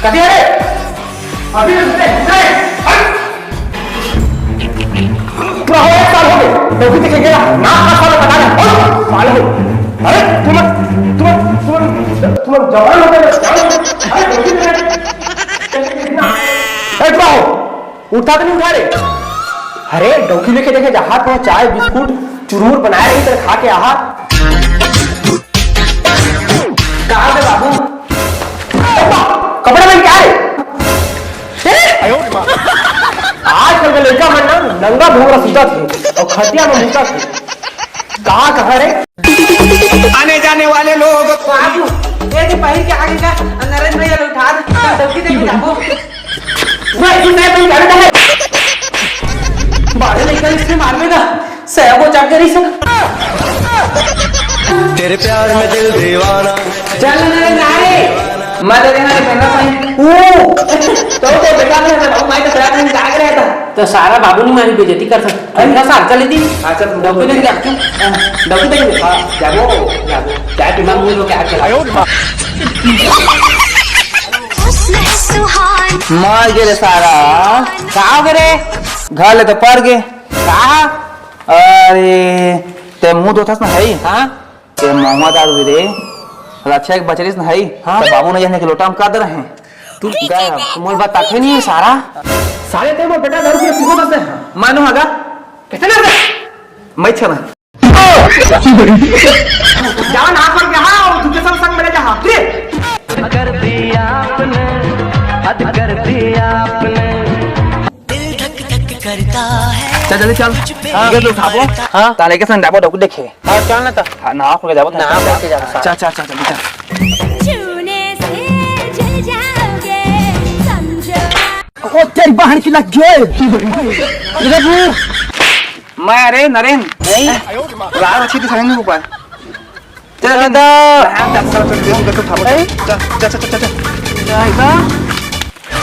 कभी अरे अभी पूरा हो 1 साल हो गए डॉक्यूमेंट दिखे गया ना साल बता रहे साल हो अरे तुम जवान हो गए उठा तो नहीं उठा रहे अरे डॉक्यूमेंट लेके देखे जहां थोड़ा चाय बिस्कुट चुरूर बनाया नहीं तो खा के आहा कहाँ से बाबू कपड़ा में क्या है आजकल का लड़का मन ना नंगा भोगरा सीधा थे और खटिया में मुका थे कहाँ रे आने जाने वाले लोग बाबू ये जो पहले के आगे का नरेंद्र भैया उठा डबकी देके जाबो मैं क्या है बारे लड़का इसने मार देगा सहबो चढ़ गई सक तेरे प्यार में दिल दीवाना चल नरेंद्र आए मैं तो देखा पहला पाई तो बेटा ने बाबू माई का सारा दिन जाग रहा था तो सारा बाबू ने मारी बेइज्जती कर सकता है सार चली थी अच्छा डॉक्टर ने क्या डॉक्टर ने जाबो क्या दिमाग में लो क्या चला मार गेले सारा कहाँ करे घाले तो पर गे कहाँ अरे ते मुंह धोतास ना है हाँ ते मोहम्मद आदमी रे अच्छा एक बचरीस ना है हाँ बाबू ने जाने के लोटा हम का दे रहे हैं तू मोर बात ताके नहीं है सारा सारे ते में बेटा 10 रुपये सीखो बस है मानो हगा कितना दे मैं छना जान आप पर यहाँ और तुझे संग मेरे जहाँ अगर दिया आपने हद कर दिया आपने दिल धक धक करता है चल जल्दी चल ये तो खाबो हां ताले के संग डाबो डॉक्टर देखे हाँ चल ना तो ना हो जाबो ना होके जा चल चल चल जल्दी चल छूने से जल जाओगे समझो ओ तेरी बहन की लग गई मैं अरे नरेन नहीं रात अच्छी दिखाई नहीं ऊपर चल चल चल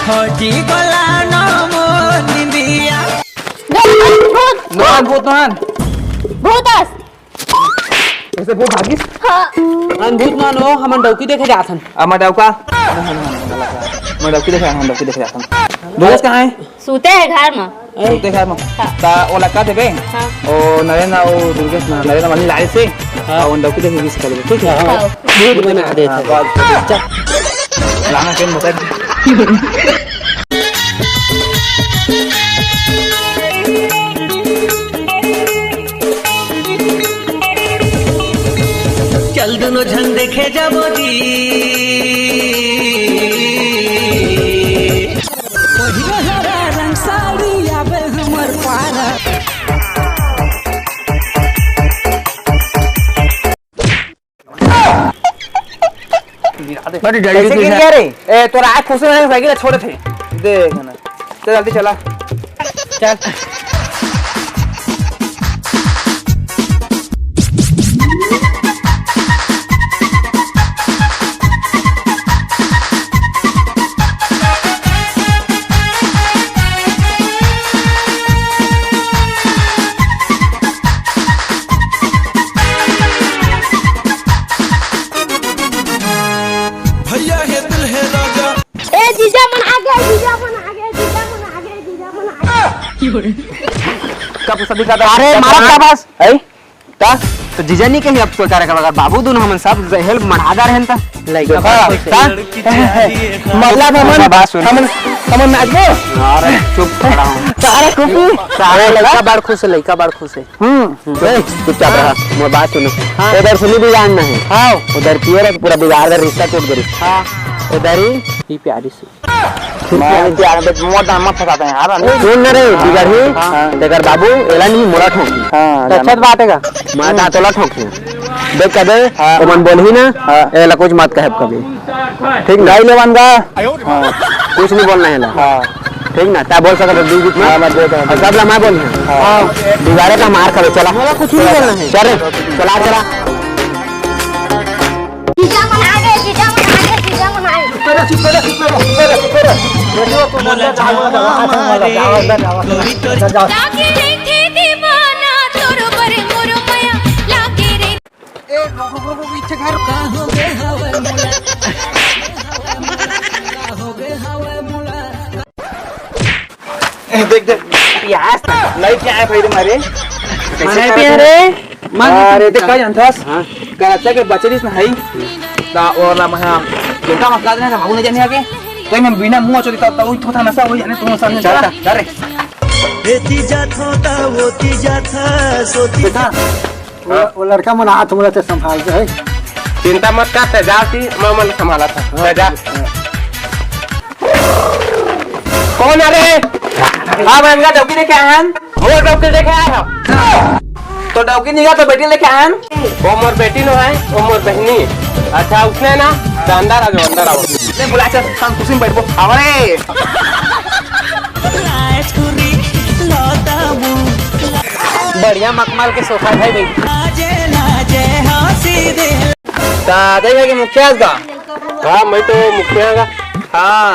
होटी गला नमो निंदिया नोहन भूत नोहन भूतस ऐसे बहुत भागिस अनभूत मान हो हम डौकी देखे जाथन अमर डौका मैं डौकी देखा हम डौकी देखे जाता हूं दोस्त कहां है सूते है घर में सुते घर में ता ओ लका देबे ओ नरेन ओ दुर्गेश ना नरेन वाली लाड़ी से और डौकी देखे किस करे ठीक है भूत बना देते चल लाना केन मत चल दोनों झन देखे जाबो जी हरा रंग साड़ी आबे हमर पारा बड़ी जल्दी कैसे गिर गया रे ए तोरा आँख खुश में साइकिल छोड़े थे देख ना चल जल्दी चला चल भैया है दिल है राजा ए जीजा मन आ गया जीजा मन आ गया जीजा मन आ गया जीजा मन आ गया कब सभी का अरे मारा का बस है ता तो जीजा नहीं कहीं अब कोई कार्य का बाबू दोनों हम सब हेल्प मढ़ादार हैं ता मतलब हमन बात सुन हमन नाचबो अरे चुप खड़ा हूं सारे खुशी सारे लड़का बार खुश है लड़का बार खुश है चुपचाप रहा मोर बात सुनो हाँ। उधर सुनी बिगाड़ना है हां उधर पियर पूरा बिगाड़ कर रिश्ता टूट गई हां उधर ही प्यारी से मैं प्यार में मोटा मत फसाते हैं यार सुन ना रे बिगड़ी देकर बाबू एला नहीं मोड़ा ठोकी हां अच्छा बात है का मैं ता तोला ठोकी देख कदे तो मन बोलही ना एला कुछ मत कहे कभी ठीक नहीं लेवन का कुछ नहीं बोलना है ला हां ठीक ना ता बोल सकत दू बीच में मत बोल और सब ला मैं बोल हां बिगाड़े का मार करे चला मोला कुछ नहीं बोलना है चल चला चला जीजा मन आ गया जीजा मन आ गया जीजा मन आ गया लागे रे थे दीवाना तोर पर मोर माया लागे रे ए पीछे घर हो गए हवन मुला हो गए देख देख प्यास नहीं क्या है भाई तुम्हारे माने प्यारे अरे देख काय जानतास कराचा के बचरीस ना है ता ओला महा बेटा मत काज ना भागू नहीं जाने आगे तो मैं बिना मुंह चोरी ता तो थोथा नसा हो जाने तुम सामने चल रे एती जात होता होती जात सोती बेटा वो लड़का मन हाथ मुड़ा से संभालते है। चिंता मत कर तेजाती मैं मन संभाला था तेजा कौन अरे हां मैं इनका डौकी लेके आया हन वो डॉक्टर देखे आया हो तो डौकी निगा तो बेटी लेके आया हन वो मोर बेटी नो है वो मोर बहनी अच्छा उसने ना तो अंदर आओ ले बुला चल शांत कुर्सी में बैठो आवरे छुरी लौटा मुंह बढ़िया मखमल के सोफा है भाई लाजे लाजे हंसी दे ता देखे के मुखिया का हाँ मैं तो मुखिया का हां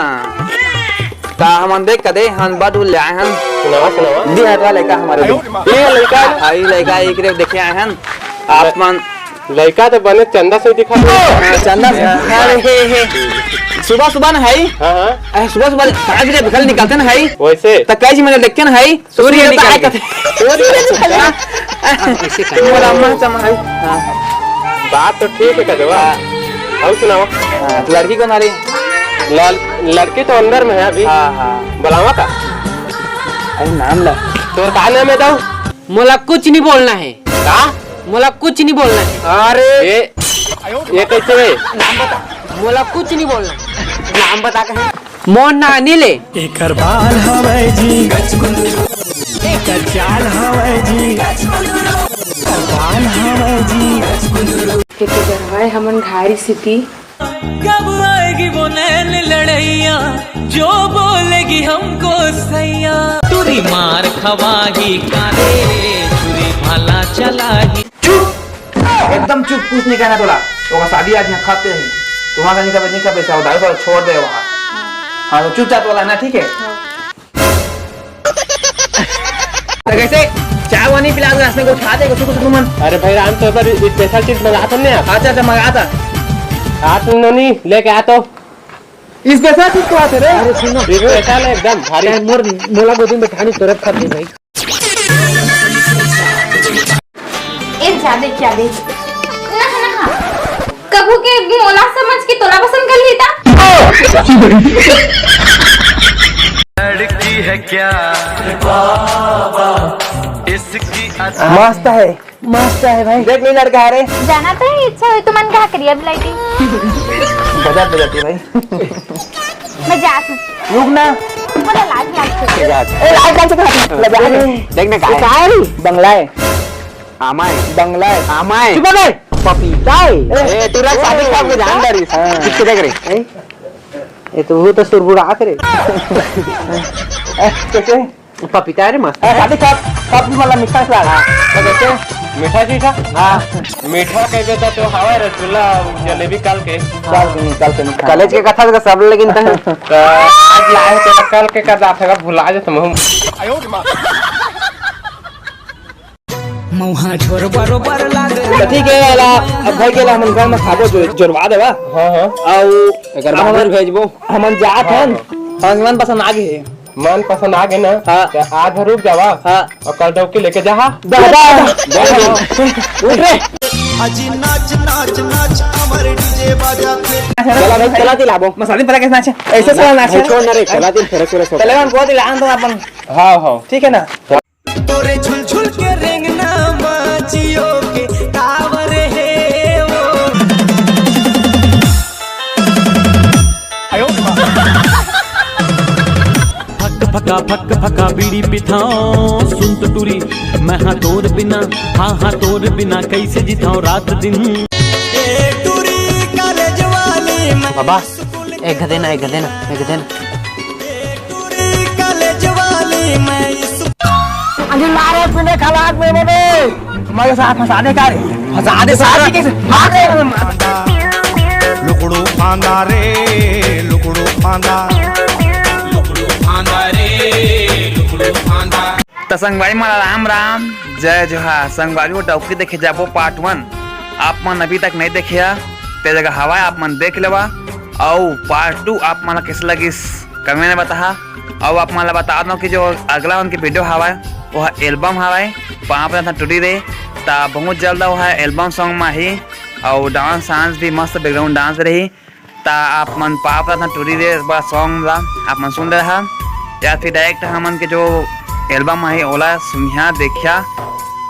ता हम देख कदे हम बादू ले आए हन सुनावा दी हटवा लड़का हमारे ये लड़का आई लड़का एक रे देखे आए हन आप मन लड़का तो बने चंदा से दिखा चंदा अरे हे सुबह सुबह ना है हाँ हाँ सुबह सुबह सारा दिन निकल निकलते ना है वैसे तो कैसे मैंने देख के ना है सूर्य निकल के सूर्य निकल ऐसे कर मोरा अम्मा चम है बात तो ठीक है कदवा और सुनाओ लड़की को नारी लड़की तो अंदर में है अभी हां हां बुलावा का अरे नाम ला तो का नाम है दाऊ मोला कुछ नहीं बोलना है का मोला कुछ नहीं बोलना है अरे ये कैसे है मोला कुछ नहीं बोलना नाम बता के मोर ना अनिल है एकर बाल हवै जी एकर चाल हवै जी बाल हवै जी कितने गरवाए हमन घारी सिटी कब आएगी वो नैन लड़ैया जो बोलेगी हमको सैया तुरी मार खवाही कारे तुरी भला चलाही एकदम चुप कुछ नहीं कहना तोला तो शादी आज यहाँ खाते हैं तुम्हारा नहीं का पैसा उधार तो छोड़ दे वहाँ हाँ तो चुपचाप वाला ना ठीक है तो कैसे चाय वानी पिला दो रास्ते को खा दे कुछ कुछ मन अरे भाई राम तो पर स्पेशल चीज मंगाता नहीं अच्छा अच्छा मंगा था आज नोनी लेके आ तो इस पैसा चीज को आते रे अरे सुनो स्पेशल है एकदम भारी मोर मोला गोदी में बैठानी तुरंत कर दे भाई एक ज्यादा क्या दे ना ना कबू के मोला समझ के तोला पसंद कर लेता लड़की है क्या बाबा इसकी मस्त है भाई देख नहीं लड़का है रे जाना तो है इच्छा है तो मन क्या करिए अब लाइटिंग बजाती भाई मैं जात रुक ना मुझे लाज लगती है ए लाइट देखने का है बंगला है आमाय बंगला है आमाय चुप रह पपीता है ए तू रख शादी का के जान दरी किसके देख रे ये तो वो तो सुरबुड़ा करे कैसे पपीता है रे मस्त शादी कप वाला मीठा सा तो कैसे मीठा चीज था हां मीठा कह देता तो हवा रसगुल्ला जलेबी काल के कॉलेज के कथा का सब लेकिन तो आज लाए तो कल के कर था भुला जा तुम मौहा छोर बरोबर लागे तो ठीक है अला अब भाई के हम घर में खाबो जोरवा देबा हां हां और अगर बाहर भेजबो हमन जात हन हम मन पसंद आ गए मन पसंद आ गए ना हाँ। तो आज रुक जावा हां और कल डौकी लेके जा दादा उठ रे अजी नाच नाच नाच अमर डीजे बाजा पे चला भाई चला दिलाबो मसाले पता कैसे नाचे ऐसे चला नाचे छोड़ ना रे चला दिन फिर फिर चले हम को दिला तो अपन हाँ हाँ ठीक है ना तोरे झुल झुल के रेंगना बाजियो के टावर है वो फक फका बीड़ी पिथाओ सुन तो टूरी मैं हाँ तोर बिना कैसे जिताऊं रात दिन ए टूरी कॉलेज वाली मैं बाबा एक देना टूरी कॉलेज वाली मैं इस अरे मारे पीने खलाक में बोले हमारे साथ फंसाने का फंसा दे साथी कैसे मार दे लुकड़ू फांदा रे लुकड़ू फांदा तो संगवारी माला राम राम जय जोहार संगवारी को डौकी देखे जाबो पार्ट 1 आप मन अभी तक नहीं देखिया ते जगह हवा आप मन देख लेवा और पार्ट 2 आप मन कैसे लगी कमेंट में बता अब आप मला बता दो कि जो अगला उनकी वीडियो हवा वो एल्बम हवा वहाँ पर था टूटी रही ता बहुत जल्द वो है एल्बम सॉन्ग में ही और डांस सांस भी मस्त बैकग्राउंड डांस रही ता आप मन पाप था टूटी रहे बड़ा सॉन्ग ला आप मन सुन रहा या फिर डायरेक्ट हमन के जो एल्बम है ओला सुनिया देखिया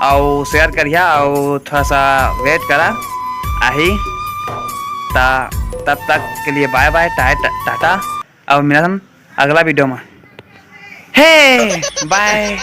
और शेयर करिया और थोड़ा सा वेट करा आही ता तब तक के लिए बाय बाय टाटा और मिला हम अगला वीडियो में हे बाय।